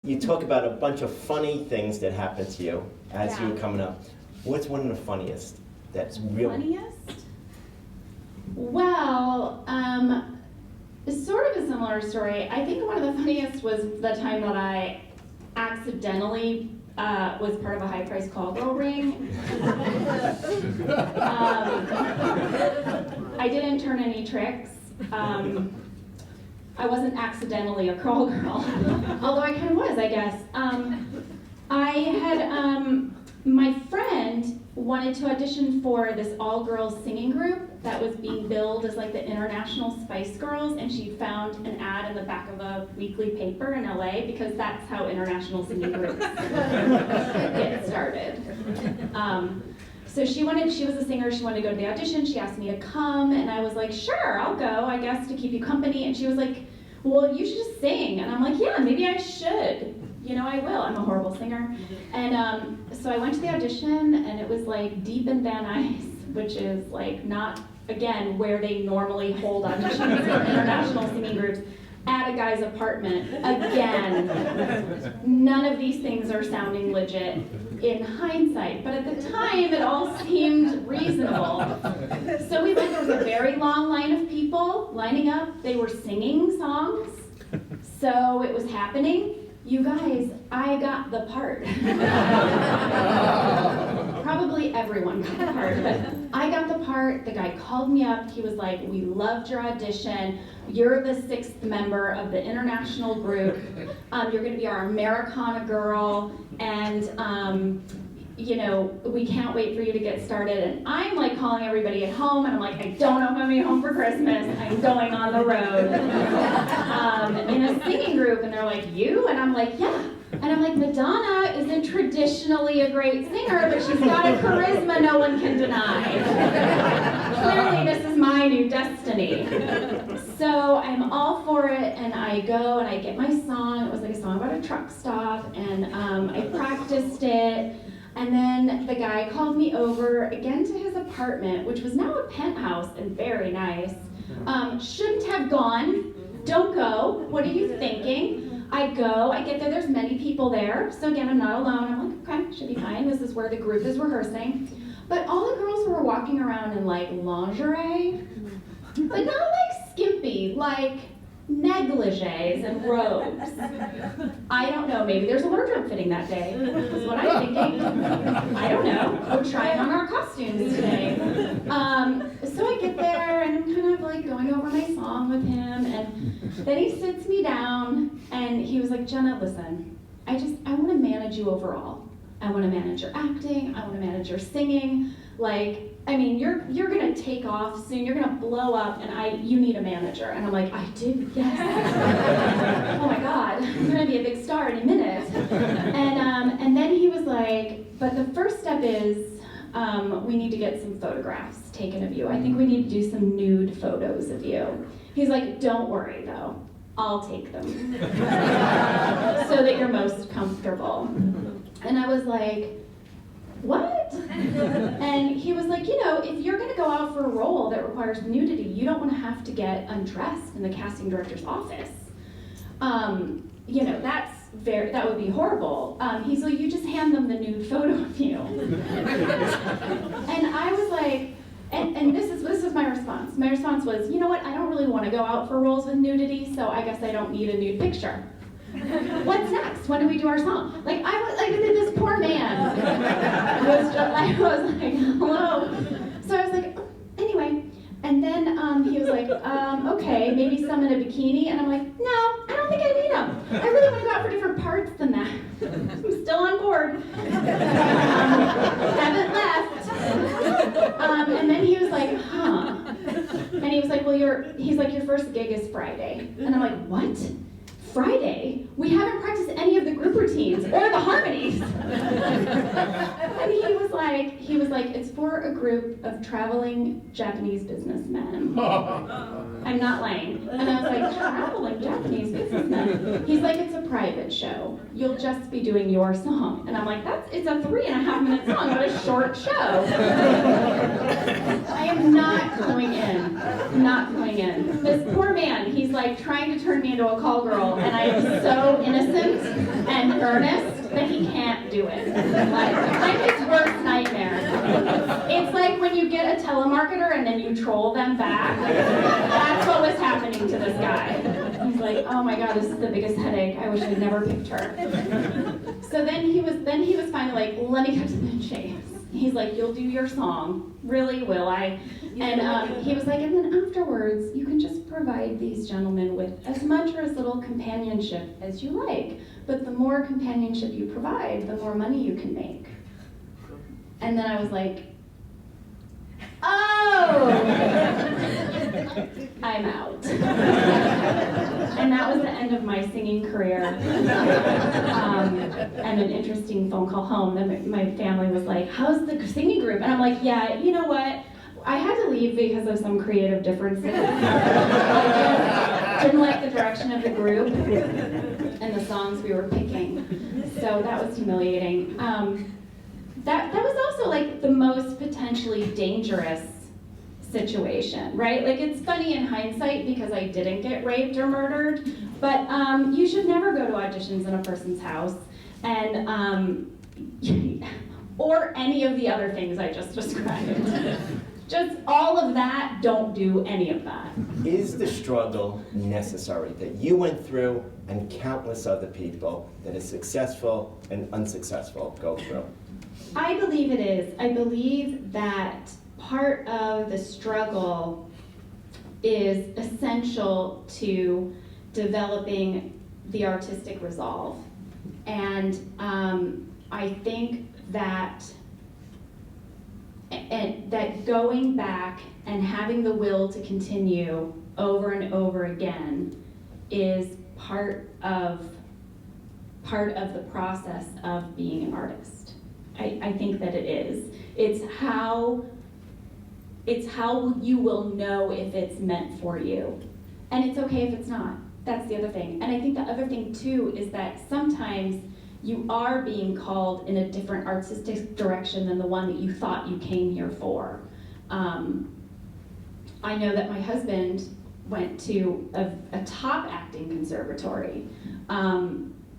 You talk about a bunch of funny things that happened to you as you were coming up. What's one of the funniest? That's real. Funniest? Well, it's sort of a similar story. I think one of the funniest was the time that I accidentally was part of a high-priced call girl ring. I didn't turn any tricks. I wasn't accidentally a crawl girl, although I kind of was, I guess. I had, my friend wanted to audition for this all-girls singing group that was being billed as like the International Spice Girls, and she found an ad in the back of a weekly paper in LA, because that's how international singing groups get started. So she was a singer, she wanted to go to the audition, she asked me to come, and I was like, sure, I'll go, I guess, to keep you company. And she was like, well, you should just sing. And I'm like, yeah, maybe I should. You know, I will. I'm a horrible singer. And so I went to the audition, and it was like deep in Van Nuys, which is like not, again, where they normally hold auditions for international singing groups, at a guy's apartment. Again, none of these things are sounding legit in hindsight, but at the time it all seemed reasonable. So we went, there was a very long line of people lining up. They were singing songs, so it was happening. You guys, I got the part. Probably everyone got the part, but I got the part. The guy called me up. He was like, we loved your audition. You're the 6th member of the international group. You're going to be our Americana girl, and you know, we can't wait for you to get started. And I'm like calling everybody at home, and I'm like, I don't know if I'm going to be home for Christmas. I'm going on the road in a singing group. And they're like, you? And I'm like, yeah. And I'm like, Madonna isn't traditionally a great singer, but she's got a charisma no one can deny. Clearly, this is my new destiny. So I'm all for it, and I go and I get my song. It was like a song about a truck stop, and I practiced it. And then the guy called me over again to his apartment, which was now a penthouse and very nice. Shouldn't have gone. Don't go. What are you thinking? I go, I get there, there's many people there. So again, I'm not alone. I'm like, okay, should be fine. This is where the group is rehearsing. But all the girls were walking around in like lingerie, but not like skimpy, like negligees and robes. I don't know, maybe there's a wardrobe fitting that day, is what I'm thinking. I don't know, we're trying on our costumes today. So I get there, and I'm kind of like going over my song with him, and then he sits me down, and he was like, Jenna, listen, I want to manage you overall. I want to manage your acting, I want to manage your singing. Like, I mean, you're gonna take off soon, you're gonna blow up, and you need a manager. And I'm like, I do, yes. Oh my God, I'm gonna be a big star any minute. And then he was like, but the first step is, we need to get some photographs taken of you. I think we need to do some nude photos of you. He's like, don't worry though, I'll take them. So that you're most comfortable. And I was like, what? And he was like, you know, if you're going to go out for a role that requires nudity, you don't want to have to get undressed in the casting director's office. You know, that would be horrible. He's like, you just hand them the nude photo of you. And I was like, and this is my response. My response was, you know what, I don't really want to go out for roles with nudity, so I guess I don't need a nude picture. What's next? When do we do our song? Like, I was like, this poor man I was like, hello. So I was like, oh, anyway. And then he was like, okay, maybe some in a bikini. And I'm like, no, I don't think I need them. I really want to go out for different parts than that. I'm still on board. Haven't left. And then he was like, huh. And he was like, well, he's like, your first gig is Friday. And I'm like, what? Friday? We haven't practiced any of the group routines or the harmonies. And he was like, it's for a group of traveling Japanese businessmen. I'm not lying. And I was like, traveling Japanese businessmen? He's like, it's a private show. You'll just be doing your song. And I'm like, it's a 3.5-minute song, what a short show. I am not going in, not going in. This poor man, he's like trying to turn me into a call girl, and I am so innocent and earnest that he can't do it. Like, I'm his worst nightmare. It's like when you get a telemarketer and then you troll them back. That's what was happening to this guy. He's like, oh my God, this is the biggest headache. I wish I'd never picked her. So then he was finally like, let me cut to the chase. He's like, you'll do your song. Really, will I? And he was like, and then afterwards, you can just provide these gentlemen with as much or as little companionship as you like. But the more companionship you provide, the more money you can make. And then I was like, oh, I'm out. And that was the end of my singing career. And an interesting phone call home. Then my family was like, how's the singing group? And I'm like, yeah, you know what? I had to leave because of some creative differences. I didn't like the direction of the group and the songs we were picking. So that was humiliating. That was also like the most potentially dangerous situation, right? Like, it's funny in hindsight because I didn't get raped or murdered, but you should never go to auditions in a person's house, and or any of the other things I just described. Just all of that, don't do any of that. Is the struggle necessary that you went through and countless other people that is successful and unsuccessful go through? I believe it is. I believe that part of the struggle is essential to developing the artistic resolve. And I think that that going back and having the will to continue over and over again is part of the process of being an artist. I think that it is. It's how you will know if it's meant for you. And it's okay if it's not. That's the other thing. And I think the other thing too is that sometimes you are being called in a different artistic direction than the one that you thought you came here for. I know that my husband went to a top acting conservatory.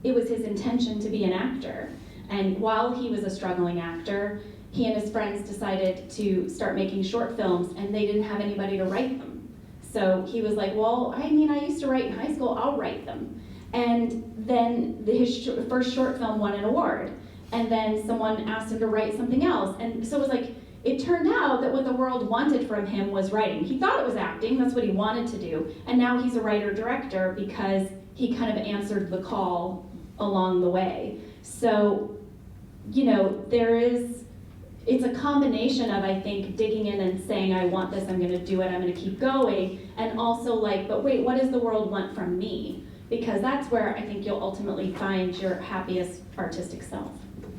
It was his intention to be an actor. And while he was a struggling actor, he and his friends decided to start making short films, and they didn't have anybody to write them. So he was like, well, I mean, I used to write in high school, I'll write them. And then his first short film won an award. And then someone asked him to write something else. And so it was like, it turned out that what the world wanted from him was writing. He thought it was acting, that's what he wanted to do. And now he's a writer-director because he kind of answered the call along the way. So, you know, it's a combination of, I think, digging in and saying, I want this, I'm gonna do it, I'm gonna keep going, and also like, but wait, what does the world want from me? Because that's where I think you'll ultimately find your happiest artistic self.